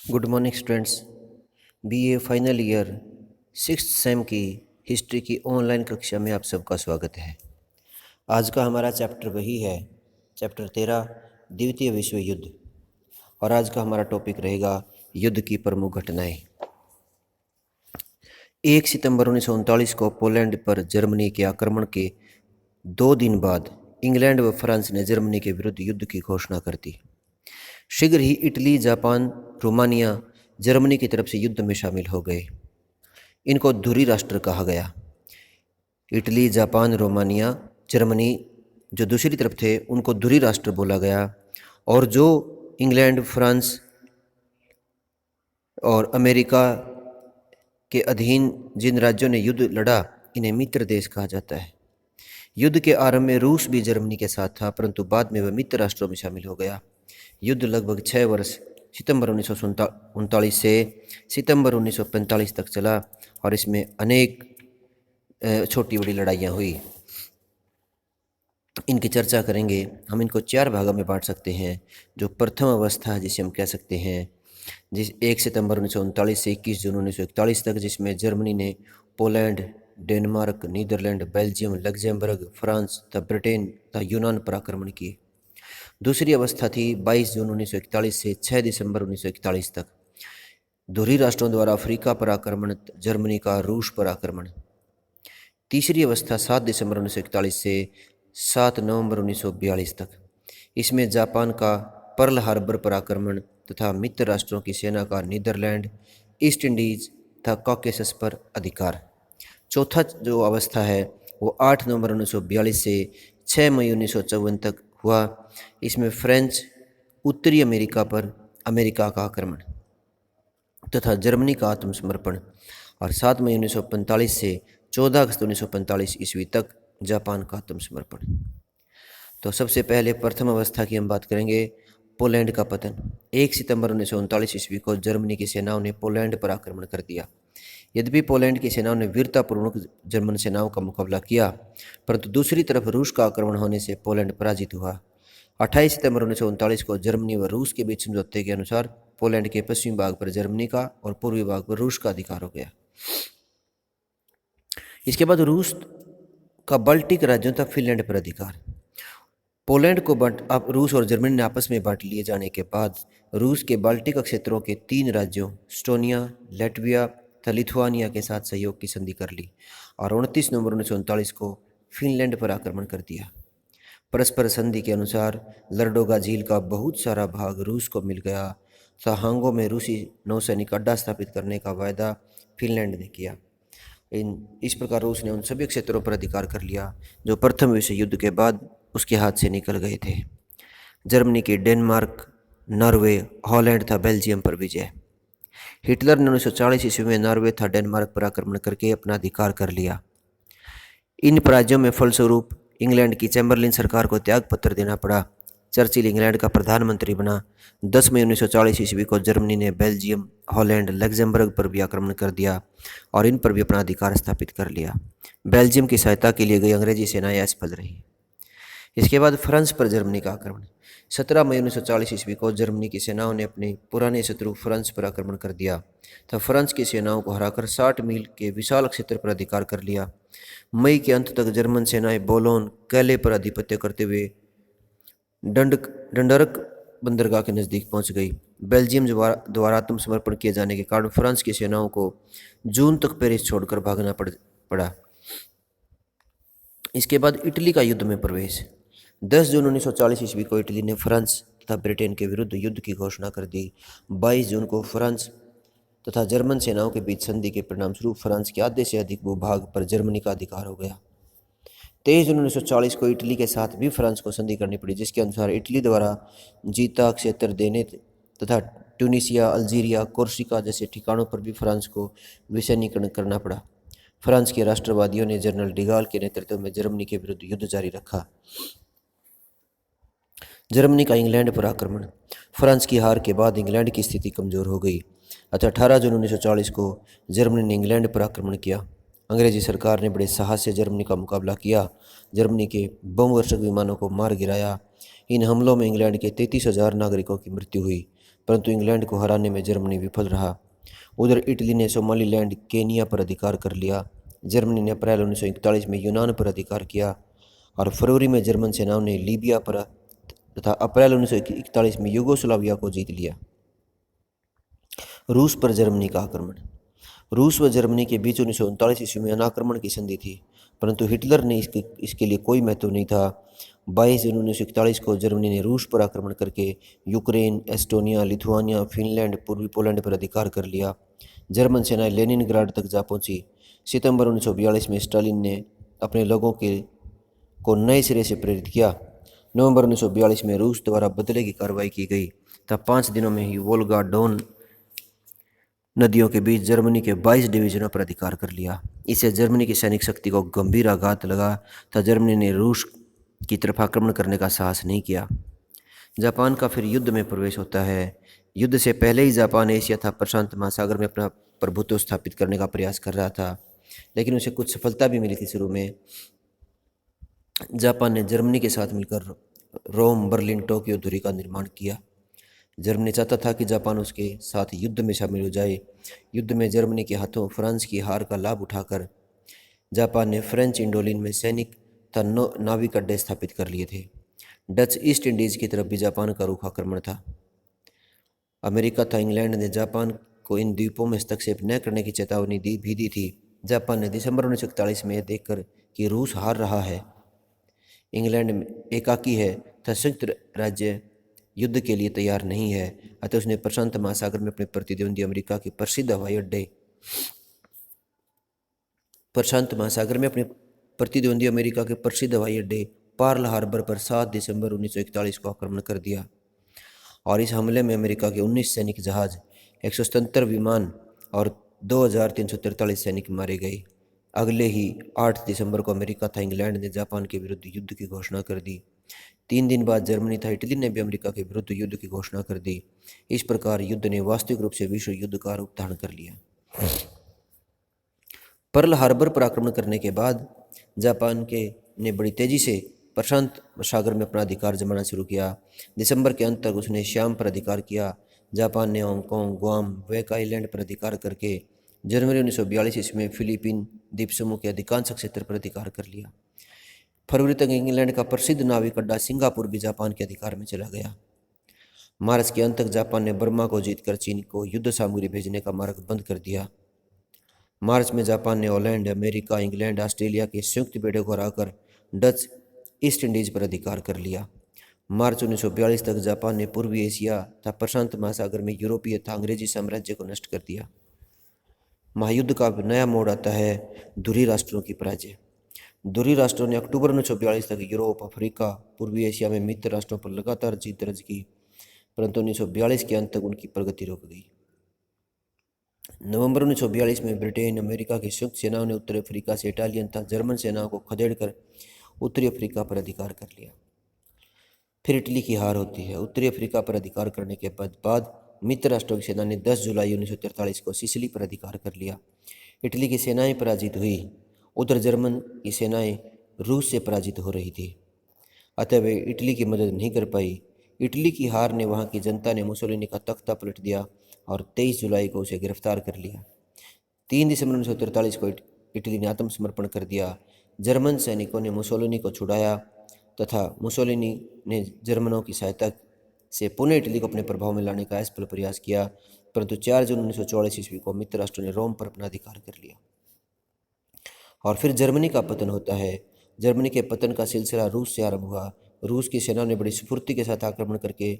Good morning students. BA final year sixth same की history की online कक्षा में आप सबका स्वागत है। आज का हमारा चैप्टर वही है, चैप्टर 13, द्वितीय विश्व युद्ध। और आज का हमारा टॉपिक रहेगा युद्ध की प्रमुख घटनाएं। 1 सितंबर 1939 को पोलैंड पर जर्मनी के आक्रमण के 2 दिन बाद इंग्लैंड व फ्रांस ने जर्मनी के विरुद्ध युद्ध की घोषणा कर दी। शीघ्र ही इटली, जापान, रोमानिया जर्मनी की तरफ से युद्ध में शामिल हो गए। इनको धुरी राष्ट्र कहा गया। इटली, जापान, रोमानिया, जर्मनी जो दूसरी तरफ थे उनको धुरी राष्ट्र बोला गया। और जो इंग्लैंड, फ्रांस और अमेरिका के अधीन जिन राज्यों ने युद्ध लड़ा, इन्हें मित्र देश कहा जाता है। युद्ध के आरंभ में रूस भी जर्मनी के साथ था, परंतु बाद में वह मित्र राष्ट्रों में शामिल हो गया। युद्ध लगभग 6 वर्ष सितंबर 1939 से सितंबर 1945 तक चला और इसमें अनेक छोटी बड़ी लड़ाइयाँ हुई। इनकी चर्चा करेंगे। हम इनको 4 भागों में बांट सकते हैं। जो प्रथम अवस्था जिसे हम कह सकते हैं, जिस 1 सितंबर 1939 से 21 जून 1941 तक, जिसमें जर्मनी ने Poland, Denmark, Netherland, Belgium, Luxembourg, France तथा ब्रिटेन तथा यूनान पर आक्रमण किए। दूसरी अवस्था थी 22 जून 1941 से 6 दिसंबर 1941 तक, धुरी राष्ट्रों द्वारा अफ्रीका पर आक्रमण, जर्मनी का रूस पर आक्रमण। तीसरी अवस्था 7 दिसंबर 1941 से 7 नवंबर 1942 तक, इसमें जापान का पर्ल हार्बर पर आक्रमण तथा मित्र राष्ट्रों की सेना का नीदरलैंड, ईस्ट इंडीज तथा कॉकेसस पर अधिकार। चौथा जो अवस्था है वो 8 नवंबर 1942 से 6 मई 1954 तक हुआ। इसमें फ्रेंच उत्तरी अमेरिका पर अमेरिका का आक्रमण तथा जर्मनी का आत्मसमर्पण। और 7 मई 1945 से 14 अगस्त 1945 ईस्वी तक जापान का आत्मसमर्पण। तो सबसे पहले प्रथम अवस्था की हम बात करेंगे, पोलैंड का पतन। 1 सितंबर 1939 ईस्वी को जर्मनी की सेनाओं ने पोलैंड पर आक्रमण कर दिया। यद्यपि पोलैंड की सेनाओं ने वीरतापूर्वक जर्मन सेनाओं का मुकाबला किया, परंतु दूसरी तरफ रूस का आक्रमण होने से पोलैंड पराजित हुआ। 28 सितंबर 1939 को जर्मनी व रूस के बीच समझौते के अनुसार पोलैंड के पश्चिमी भाग पर जर्मनी का और पूर्वी भाग पर रूस का अधिकार हो गया। इसके बाद रूस का बाल्टिक राज्यों तथा फिनलैंड पर अधिकार। पोलैंड को अब रूस और जर्मनी ने आपस में बांट लिए जाने के बाद रूस के बाल्टिक क्षेत्रों के 3 राज्यों स्टोनिया, लैटविया तथा लिथुआनिया के साथ सहयोग की संधि कर ली और 29 नवंबर 1939 को फिनलैंड पर आक्रमण कर दिया। परस्पर संधि के अनुसार लरडोगा झील का बहुत सारा भाग रूस को मिल गया तथा हांगो में रूसी नौसैनिक अड्डा स्थापित करने का वायदा फिनलैंड ने किया। इस प्रकार रूस ने उन सभी क्षेत्रों पर अधिकार कर लिया जो प्रथम विश्व युद्ध के बाद उसके हाथ से निकल गए थे। जर्मनी की डेनमार्क, नॉर्वे, हॉलैंड तथा बेल्जियम पर विजय। हिटलर ने 1940 ईस्वी में नॉर्वे तथा डेनमार्क पर आक्रमण करके अपना अधिकार कर लिया। इन पराजयों में फलस्वरूप इंग्लैंड की चैम्बरलिन सरकार को त्याग पत्र देना पड़ा। चर्चिल इंग्लैंड का प्रधानमंत्री बना। 10 मई 1940 ईस्वी को जर्मनी ने बेल्जियम, हॉलैंड, लग्जमबर्ग पर भी आक्रमण कर दिया और इन पर भी अपना अधिकार स्थापित कर लिया। बेल्जियम की सहायता के लिए गई अंग्रेजी सेनाएं असफल रही। इसके बाद फ्रांस पर जर्मनी का आक्रमण। 17 मई 1940 ईस्वी को जर्मनी की सेनाओं ने अपने पुराने शत्रु फ्रांस पर आक्रमण कर दिया तथा फ्रांस की सेनाओं को हराकर 60 मील के विशाल क्षेत्र पर अधिकार कर लिया। मई के अंत तक जर्मन सेनाएं बोलोन, कैले पर आधिपत्य करते हुए डंडर्क बंदरगाह के नज़दीक पहुंच गई। बेल्जियम द्वारा आत्मसमर्पण किए जाने के कारण फ्रांस की सेनाओं को जून तक पेरिस छोड़कर भागना पड़ा। इसके बाद इटली का युद्ध में प्रवेश। 10 जून 1940 ईस्वी को इटली ने फ्रांस तथा ब्रिटेन के विरुद्ध युद्ध की घोषणा कर दी। 22 जून को फ्रांस तथा जर्मन सेनाओं के बीच संधि के परिणामस्वरूप फ्रांस के आधे से अधिक भूभाग पर जर्मनी का अधिकार हो गया। 23 जून 1940 को इटली के साथ भी फ्रांस को संधि करनी पड़ी, जिसके अनुसार इटली द्वारा जीता क्षेत्र देने तथा ट्यूनीशिया, अल्जीरिया, कोर्सिका जैसे ठिकानों पर भी फ्रांस को विसैन्यीकरण करना पड़ा। फ्रांस के राष्ट्रवादियों ने जनरल डिगाल के नेतृत्व में जर्मनी के विरुद्ध युद्ध जारी रखा। जर्मनी का इंग्लैंड पर आक्रमण। फ्रांस की हार के बाद इंग्लैंड की स्थिति कमजोर हो गई। अतः 18 जून 1940 को जर्मनी ने इंग्लैंड पर आक्रमण किया। अंग्रेजी सरकार ने बड़े साहस से जर्मनी का मुकाबला किया। जर्मनी के बमवर्षक विमानों को मार गिराया। इन हमलों में इंग्लैंड के 33,000 नागरिकों की मृत्यु हुई परंतु इंग्लैंड को हराने में जर्मनी विफल रहा। उधर इटली ने सोमालीलैंड केनिया पर अधिकार कर लिया। जर्मनी ने अप्रैल 1941 में यूनान पर अधिकार किया और फरवरी में जर्मन सेनाओं ने लीबिया पर तथा अप्रैल 1941 में यूगोस्लाविया को जीत लिया। रूस पर जर्मनी का आक्रमण। रूस व जर्मनी के बीच 1939 ईस्वी में अनाक्रमण की संधि थी, परंतु हिटलर ने इसके लिए कोई महत्व नहीं था। 22 जून 1941 को जर्मनी ने रूस पर आक्रमण करके यूक्रेन, एस्टोनिया, लिथुआनिया, फिनलैंड, पूर्वी पोलैंड पर अधिकार कर लिया। जर्मन सेनाएं लेनिनग्राड तक जा पहुंची। सितंबर 1942 में स्टालिन ने अपने लोगों को नए सिरे से प्रेरित किया। नवंबर 1942 में रूस द्वारा बदले की कार्रवाई की गई, तब 5 दिनों में ही वोल्गा डोन नदियों के बीच जर्मनी के 22 डिवीजनों पर अधिकार कर लिया। इससे जर्मनी की सैनिक शक्ति को गंभीर आघात लगा था। जर्मनी ने रूस की तरफ आक्रमण करने का साहस नहीं किया। जापान का फिर युद्ध में प्रवेश होता है। युद्ध से पहले ही जापान एशिया तथा प्रशांत महासागर में अपना प्रभुत्व स्थापित करने का प्रयास कर रहा था, लेकिन उसे कुछ सफलता भी मिली थी। शुरू में जापान ने जर्मनी के साथ मिलकर रोम, बर्लिन, टोक्यो दूरी का निर्माण किया। जर्मनी चाहता था कि जापान उसके साथ युद्ध में शामिल हो जाए। युद्ध में जर्मनी के हाथों फ्रांस की हार का लाभ उठाकर जापान ने फ्रेंच इंडोलिन में सैनिक तथा नाविक अड्डे स्थापित कर लिए थे। डच ईस्ट इंडीज़ की तरफ भी जापान का रुख आक्रमण था। अमेरिका तथा इंग्लैंड ने जापान को इन द्वीपों में हस्तक्षेप न करने की चेतावनी भी दी थी। जापान ने दिसंबर 1941 में यह देखकर कि रूस हार रहा है, इंग्लैंड एकाकी है तथा संयुक्त राज्य युद्ध के लिए तैयार नहीं है, अतः उसने प्रशांत महासागर में अपने प्रतिद्वंदी अमेरिका के प्रसिद्ध हवाई अड्डे पर्ल हार्बर पर 7 दिसंबर 1941 को आक्रमण कर दिया और इस हमले में अमेरिका के 19 सैनिक जहाज, 177 विमान और 2343 सैनिक मारे गए। अगले ही 8 दिसंबर को अमेरिका तथा इंग्लैंड ने जापान के विरुद्ध युद्ध की घोषणा कर दी। 3 दिन बाद जर्मनी तथा इटली ने भी अमेरिका के विरुद्ध युद्ध की घोषणा कर दी। इस प्रकार युद्ध ने वास्तविक रूप से विश्व युद्ध का रूप धारण कर लिया। पर्ल हार्बर पर आक्रमण करने के बाद जापान ने बड़ी तेजी से प्रशांत सागर में अपना अधिकार जमाना शुरू किया। दिसंबर के अंत तक उसने श्याम पर अधिकार किया। जापान ने हांगकांग, गुआम, वेक आइलैंड पर अधिकार करके जनवरी 1942 ईस्वी में फिलीपीन द्वीप समूह के अधिकांश क्षेत्र पर अधिकार कर लिया। फरवरी तक इंग्लैंड का प्रसिद्ध नाविक अड्डा सिंगापुर भी जापान के अधिकार में चला गया। मार्च के अंत तक जापान ने बर्मा को जीतकर चीन को युद्ध सामग्री भेजने का मार्ग बंद कर दिया। मार्च में जापान ने हॉलैंड, अमेरिका, इंग्लैंड, ऑस्ट्रेलिया के संयुक्त बेड़े को हराकर डच ईस्ट इंडीज पर अधिकार कर लिया। मार्च 1942 तक जापान ने पूर्वी एशिया तथा प्रशांत महासागर में यूरोपीय तथा अंग्रेजी साम्राज्य को नष्ट कर दिया। महायुद्ध का नया मोड़ आता है धुरी राष्ट्रों की पराजय। धुरी राष्ट्रों ने अक्टूबर 1942 तक यूरोप, अफ्रीका, पूर्वी एशिया में मित्र राष्ट्रों पर लगातार जीत दर्ज की, परंतु 1942 के अंत तक उनकी प्रगति रुक गई। नवंबर 1942 में ब्रिटेन, अमेरिका की संयुक्त सेनाओं ने उत्तरी अफ्रीका से इटालियन तथा जर्मन सेनाओं को खदेड़कर उत्तरी अफ्रीका पर अधिकार कर लिया। फिर इटली की हार होती है। उत्तरी अफ्रीका पर अधिकार करने के बाद मित्र राष्ट्रों की सेना ने 10 जुलाई 1943 को सिसिली पर अधिकार कर लिया। इटली की सेनाएं पराजित हुई। उधर जर्मन की सेनाएं रूस से पराजित हो रही थी, अतः वे इटली की मदद नहीं कर पाई। इटली की हार ने वहां की जनता ने मुसोलिनी का तख्ता पलट दिया और 23 जुलाई को उसे गिरफ्तार कर लिया। 3 दिसंबर 1943 को इटली ने आत्मसमर्पण कर दिया। जर्मन सैनिकों ने मुसोलिनी को छुड़ाया तथा मुसोलिनी ने जर्मनों की सहायता से पुनः इटली को अपने प्रभाव में लाने का असफल प्रयास किया, परंतु 4 जून 1944 ईस्वी को मित्र राष्ट्रों ने रोम पर अपना अधिकार कर लिया और फिर जर्मनी का पतन होता है। जर्मनी के पतन का सिलसिला रूस से आरंभ हुआ। रूस की सेना ने बड़ी स्फूर्ति के साथ आक्रमण करके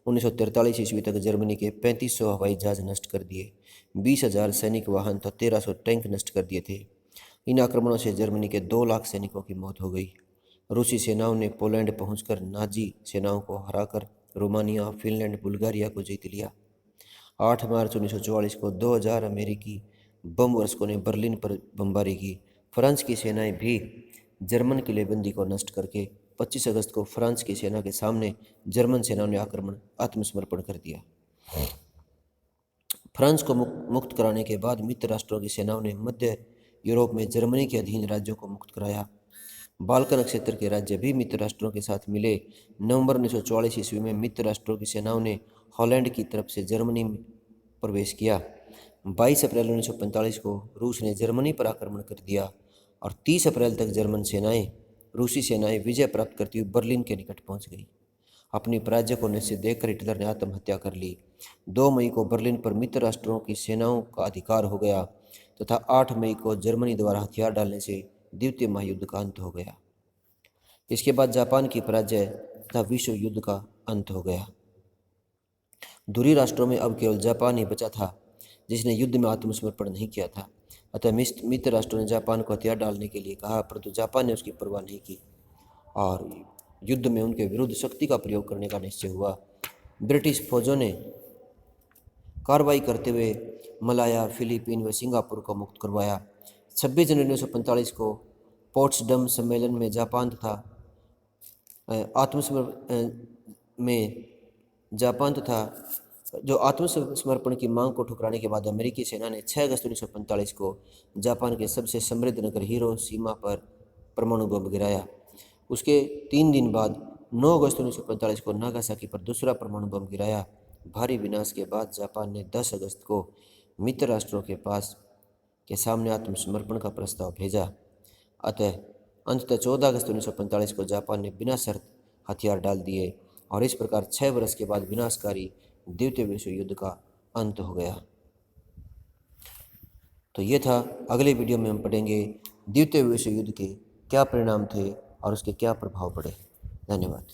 1943 ईस्वी तक जर्मनी के 3500 हवाई जहाज नष्ट कर दिए, 20,000 सैनिक वाहन तथा 1300 टैंक नष्ट कर दिए थे। इन आक्रमणों से जर्मनी के 2 लाख सैनिकों की मौत हो गई। रूसी सेनाओं ने पोलैंड पहुंचकर नाजी सेनाओं को हराकर रोमानिया, फिनलैंड, बुल्गारिया को जीत लिया। 8 मार्च 1944 को 2000 अमेरिकी बम वर्षकों ने बर्लिन पर बमबारी की। फ्रांस की सेनाएं भी जर्मन किलेबंदी को नष्ट करके 25 अगस्त को फ्रांस की सेना के सामने जर्मन सेनाओं ने आत्मसमर्पण कर दिया। फ्रांस को मुक्त कराने के बाद मित्र राष्ट्रों की सेनाओं ने मध्य यूरोप में जर्मनी के अधीन राज्यों को मुक्त कराया। बाल्कन क्षेत्र के राज्य भी मित्र राष्ट्रों के साथ मिले। नवंबर 1944 ईस्वी में मित्र राष्ट्रों की सेनाओं ने हॉलैंड की तरफ से जर्मनी में प्रवेश किया। 22 अप्रैल 1945 को रूस ने जर्मनी पर आक्रमण कर दिया और 30 अप्रैल तक रूसी सेनाएं विजय प्राप्त करती हुई बर्लिन के निकट पहुंच गई। अपनी पराजय को निश्चित देखकर हिटलर ने आत्महत्या कर ली। 2 मई को बर्लिन पर मित्र राष्ट्रों की सेनाओं का अधिकार हो गया तथा 8 मई को जर्मनी द्वारा हथियार डालने से द्वितीय महायुद्ध का अंत हो गया। इसके बाद जापान की पराजय तथा विश्व युद्ध का अंत हो गया। दूरी राष्ट्रों में अब केवल जापान ही बचा था जिसने युद्ध में आत्मसमर्पण नहीं किया था। अतः मित्र राष्ट्रों ने जापान को हथियार डालने के लिए कहा, परंतु जापान ने उसकी परवाह नहीं की और युद्ध में उनके विरुद्ध शक्ति का प्रयोग करने का निश्चय हुआ। ब्रिटिश फौजों ने कार्रवाई करते हुए मलाया, फिलीपीन व सिंगापुर को मुक्त करवाया। 26 जनवरी 1945 को पोट्सडम सम्मेलन में जापान तथा आत्मसमर्पण की मांग को ठुकराने के बाद अमेरिकी सेना ने 6 अगस्त 1945 को जापान के सबसे समृद्ध नगर हिरोशिमा पर परमाणु बम गिराया। उसके 3 दिन बाद 9 अगस्त 1945 को नागासाकी पर दूसरा परमाणु बम गिराया। भारी विनाश के बाद जापान ने 10 अगस्त को मित्र राष्ट्रों के सामने आत्मसमर्पण का प्रस्ताव भेजा। अंततः 14 अगस्त 1945 को जापान ने बिना शर्त हथियार डाल दिए और इस प्रकार 6 वर्ष के बाद विनाशकारी द्वितीय विश्व युद्ध का अंत हो गया। तो ये था। अगले वीडियो में हम पढ़ेंगे द्वितीय विश्व युद्ध के क्या परिणाम थे और उसके क्या प्रभाव पड़े। धन्यवाद।